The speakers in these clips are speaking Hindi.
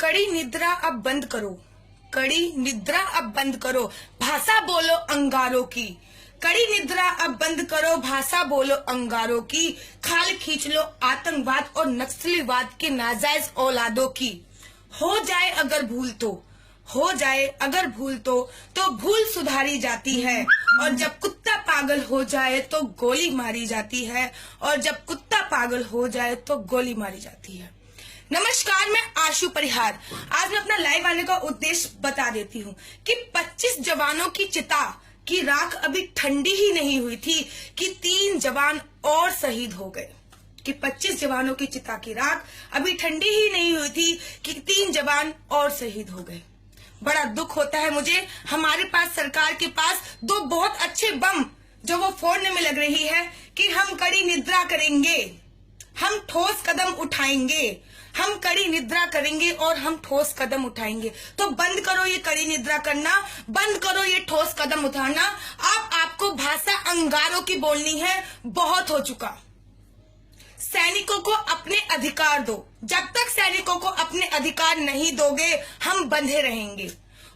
कड़ी निद्रा अब बंद करो, कड़ी निद्रा अब बंद करो, भाषा बोलो अंगारों की। कड़ी निद्रा अब बंद करो, भाषा बोलो अंगारों की। खाल खींच लो आतंकवाद और नक्सलीवाद के नाजायज औलादों की। हो जाए अगर भूल तो, हो जाए अगर भूल तो भूल सुधारी जाती है। और जब कुत्ता पागल हो जाए तो गोली मारी जाती है। और जब कुत्ता पागल हो जाए तो गोली मारी जाती है। नमस्कार, मैं आशु परिहार। आज मैं अपना लाइव आने का उद्देश्य बता देती हूँ कि 25 जवानों की चिता की राख अभी ठंडी ही नहीं हुई थी कि 3 जवान और शहीद हो गए। कि 25 जवानों की चिता की राख अभी ठंडी ही नहीं हुई थी कि 3 जवान और शहीद हो गए। बड़ा दुख होता है मुझे, हमारे पास सरकार के पास 2 बहुत अच्छे बम जो वो फोड़ने में लग रही है कि हम कड़ी निद्रा करेंगे, हम ठोस कदम उठाएंगे, हम कड़ी निद्रा करेंगे और हम ठोस कदम उठाएंगे। तो बंद करो ये कड़ी निद्रा करना, बंद करो ये ठोस कदम उठाना। अब आपको भाषा अंगारों की बोलनी है, बहुत हो चुका। सैनिकों को अपने अधिकार दो। जब तक सैनिकों को अपने अधिकार नहीं दोगे हम बंधे रहेंगे।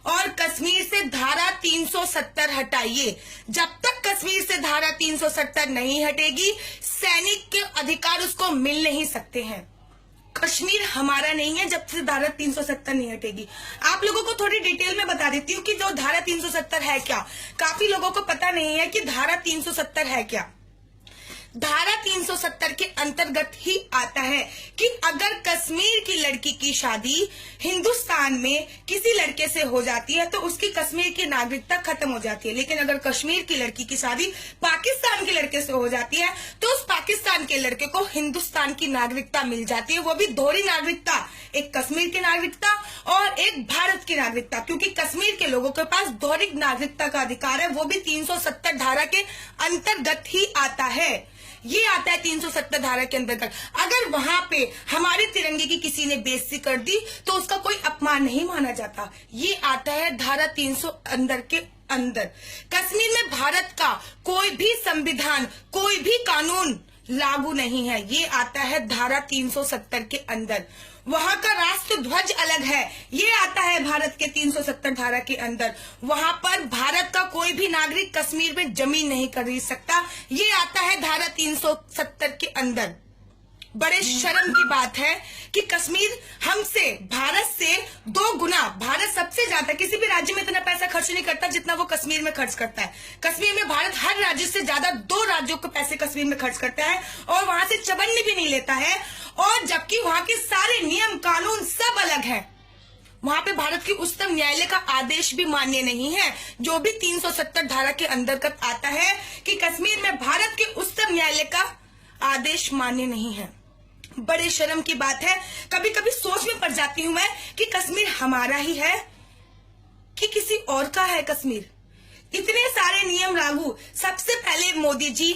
और कश्मीर से धारा 370 हटाइए। जब तक कश्मीर से धारा 370 नहीं हटेगी सैनिक के अधिकार उसको मिल नहीं सकते हैं। कश्मीर हमारा नहीं है जब से धारा 370 नहीं हटेगी। आप लोगों को थोड़ी डिटेल में बता देती हूँ कि जो धारा 370 है क्या। काफी लोगों को पता नहीं है कि धारा 370 है क्या। धारा 370 के अंतर्गत ही आता है कि अगर कश्मीर की लड़की की शादी हिंदुस्तान में किसी लड़के से हो जाती है तो उसकी कश्मीर की नागरिकता खत्म हो जाती है। लेकिन अगर कश्मीर की लड़की की शादी पाकिस्तान के लड़के से हो जाती है तो उस पाकिस्तान के लड़के को हिंदुस्तान की नागरिकता मिल जाती है। वो भी दोहरी नागरिकता, एक कश्मीर की नागरिकता और एक भारत की नागरिकता। क्योंकि कश्मीर के लोगों के पास दोहरी नागरिकता का अधिकार है, वो भी 370 धारा के अंतर्गत ही आता है। ये आता है 370 धारा के अंतर्गत। अगर वहां पे हमारे तिरंगे की किसी ने बेइज्जती कर दी तो उसका कोई अपमान नहीं माना जाता। ये आता है धारा 300 अंदर के अंदर। कश्मीर में भारत का कोई भी संविधान, कोई भी कानून लागू नहीं है। ये आता है धारा 370 के अंदर। वहां का राष्ट्र ध्वज अलग है, ये आता है भारत के 370 धारा के अंदर। वहां पर भारत का कोई भी नागरिक कश्मीर में जमीन नहीं खरीद सकता, ये आता है धारा 370 के अंदर। बड़े शर्म की बात है कि कश्मीर हमसे, भारत से 2 गुना, भारत सबसे ज्यादा किसी भी राज्य में इतना पैसा खर्च नहीं करता जितना वो कश्मीर में खर्च करता है। कश्मीर में भारत हर राज्य से ज्यादा 2 राज्यों को पैसे कश्मीर में खर्च करता है और वहां से चवन्नी भी नहीं लेता है। और जबकि वहां के सारे नियम कानून सब अलग है। वहां पे भारत की उच्चतम न्यायालय का आदेश भी मान्य नहीं है, जो भी 370 धारा के अंतर्गत आता है कि कश्मीर में भारत के उच्चतम न्यायालय का आदेश मान्य नहीं है। बड़े शर्म की बात है। कभी कभी सोच में पड़ जाती हूं मैं कि कश्मीर हमारा ही है कि किसी और का है कश्मीर। इतने सारे नियम लागू। सबसे पहले मोदी जी,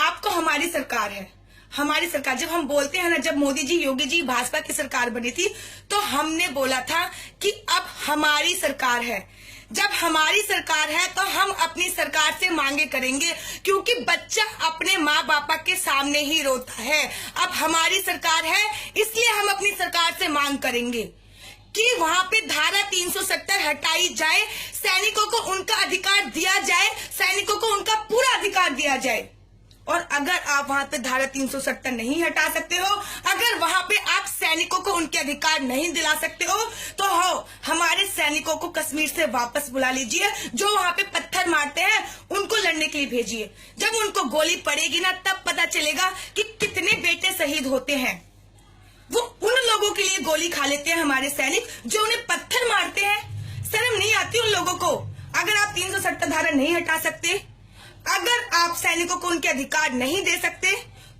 आपको हमारी सरकार है, हमारी सरकार। जब हम बोलते हैं ना, जब मोदी जी, योगी जी, भाजपा की सरकार बनी थी तो हमने बोला था कि अब हमारी सरकार है। जब हमारी सरकार है तो हम अपनी सरकार से मांगे करेंगे, क्योंकि बच्चा अपने माँ बापा के सामने ही रोता है। अब हमारी सरकार है इसलिए हम अपनी सरकार से मांग करेंगे कि वहां पे धारा 370 हटाई जाए, सैनिकों को उनका अधिकार दिया जाए, सैनिकों को उनका पूरा अधिकार दिया जाए। और अगर आप वहां पे धारा 370 नहीं हटा सकते हो, अगर वहां पे आप सैनिकों को उनके अधिकार नहीं दिला सकते हो तो हमारे सैनिकों को कश्मीर से वापस बुला लीजिए। जो वहां पे पत्थर मारते हैं उनको लड़ने के लिए भेजिए। जब उनको गोली पड़ेगी ना तब पता चलेगा कि कितने बेटे शहीद होते हैं। वो उन लोगों के लिए गोली खा लेते हैं हमारे सैनिक जो उन्हें पत्थर मारते हैं। शर्म नहीं आती उन लोगों को? अगर आप 370 धारा नहीं हटा सकते, अगर आप सैनिकों को उनके अधिकार नहीं दे सकते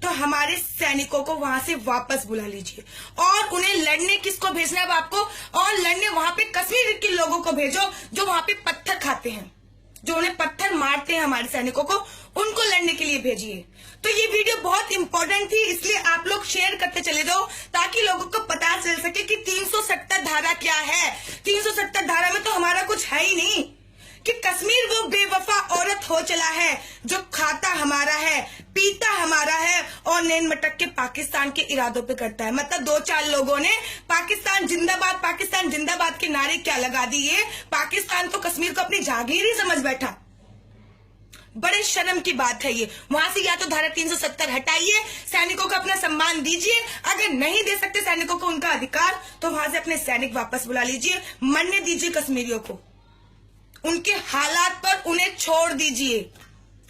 तो हमारे सैनिकों को वहां से वापस बुला लीजिए। और उन्हें लड़ने किसको भेजना है आपको? और लड़ने वहां पे कश्मीर के लोगों को भेजो जो वहां पे पत्थर खाते हैं, जो उन्हें पत्थर मारते हैं हमारे सैनिकों को, उनको लड़ने के लिए भेजिए। तो ये वीडियो बहुत इंपॉर्टेंट थी, इसलिए आप लोग शेयर करते चले जाओ ताकि लोगों को पता चल सके कि 370 धारा क्या है। 370 धारा में तो हमारा कुछ है ही नहीं कि कश्मीर वो बेवफा औरत हो चला है जो खाता हमारा है, पीता हमारा है और नैन मटक के पाकिस्तान के इरादों पे करता है। मतलब 2-4 लोगों ने पाकिस्तान जिंदाबाद के नारे क्या लगा दिए, पाकिस्तान तो कश्मीर को अपनी जागीर ही समझ बैठा। बड़े शर्म की बात है ये। वहां से या तो धारा 370 हटाइए, सैनिकों को अपना सम्मान दीजिए, अगर नहीं दे सकते सैनिकों को उनका अधिकार तो वहां से अपने सैनिक वापस बुला लीजिए, मरने दीजिए कश्मीरियों को, उनके हालात पर उन्हें छोड़ दीजिए।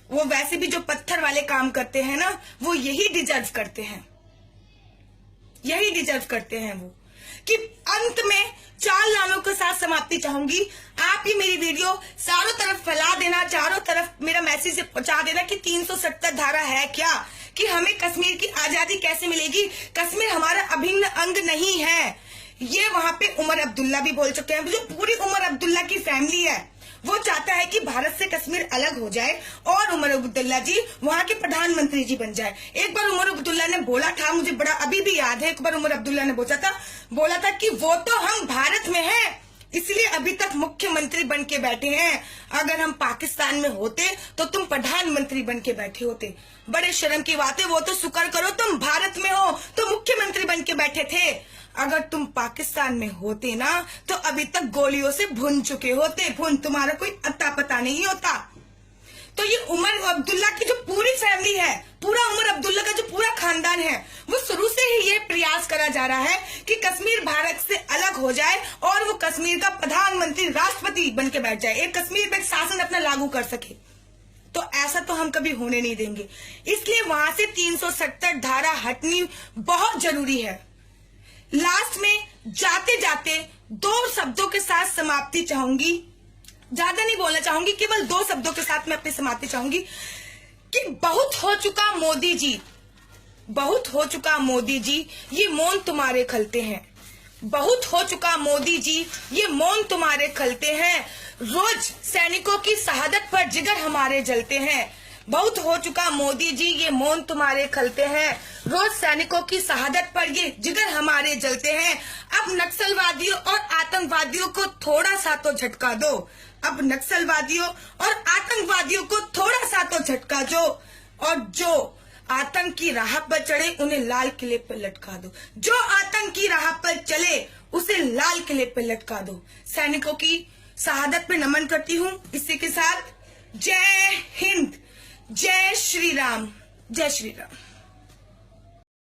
वो वैसे भी जो पत्थर वाले काम करते हैं ना, वो यही डिजर्व करते हैं, यही डिजर्व करते हैं वो। कि अंत में 4 नामों के साथ समाप्ति चाहूंगी। आप ही मेरी वीडियो चारों तरफ फैला देना, चारों तरफ मेरा मैसेज पहुंचा देना कि 370 धारा है क्या, कि हमें कश्मीर की आजादी कैसे मिलेगी, कश्मीर हमारा अभिन्न अंग नहीं है। ये वहां पे उमर अब्दुल्ला भी बोल चुके हैं। जो पूरी उमर अब्दुल्ला की फैमिली है वो चाहता है कि भारत से कश्मीर अलग हो जाए और उमर अब्दुल्ला जी वहां के प्रधानमंत्री जी बन जाए। एक बार उमर अब्दुल्ला ने बोला था, मुझे बड़ा अभी भी याद है, एक बार उमर अब्दुल्ला ने बोला था कि वो तो हम भारत में हैं, इसलिए अभी तक मुख्यमंत्री बन के बैठे हैं, अगर हम पाकिस्तान में होते तो तुम प्रधानमंत्री बन के बैठे होते। बड़े शर्म की बात है। वो तो शुक्र करो तुम भारत में हो तो मुख्यमंत्री बन के बैठे थे, अगर तुम पाकिस्तान में होते ना तो अभी तक गोलियों से भुन चुके होते, तुम्हारा कोई अता पता नहीं होता। तो ये उमर अब्दुल्ला की जो पूरी फैमिली है, पूरा उमर अब्दुल्ला का जो पूरा खानदान है, वो शुरू से ही ये प्रयास करा जा रहा है कि कश्मीर भारत से अलग हो जाए और वो कश्मीर का प्रधानमंत्री राष्ट्रपति बन के बैठ जाए, एक कश्मीर पे शासन अपना लागू कर सके। तो ऐसा तो हम कभी होने नहीं देंगे, इसलिए वहां से 370 धारा हटनी बहुत जरूरी है। लास्ट में जाते जाते 2 शब्दों के साथ समाप्ति चाहूंगी, ज्यादा नहीं बोलना चाहूंगी, केवल 2 शब्दों के साथ मैं अपनी समाप्ति चाहूंगी कि बहुत हो चुका मोदी जी, बहुत हो चुका मोदी जी, ये मौन तुम्हारे खलते हैं, बहुत हो चुका मोदी जी, ये मौन तुम्हारे खलते हैं, रोज सैनिकों की शहादत पर जिगर हमारे जलते हैं। बहुत हो चुका मोदी जी, ये मौन तुम्हारे खलते हैं, रोज सैनिकों की शहादत पर ये जिगर हमारे जलते हैं। अब नक्सलवादियों और आतंकवादियों को थोड़ा सा तो झटका दो, अब नक्सलवादियों और आतंकवादियों को थोड़ा सा तो झटका दो, और जो आतंक की राह पर चढ़े उन्हें लाल किले पर लटका दो, जो आतंक की राह पर चले उसे लाल किले पर लटका दो। सैनिकों की शहादत पे नमन करती हूँ। इसी के साथ जय हिंद, जय श्री राम, जय श्री राम।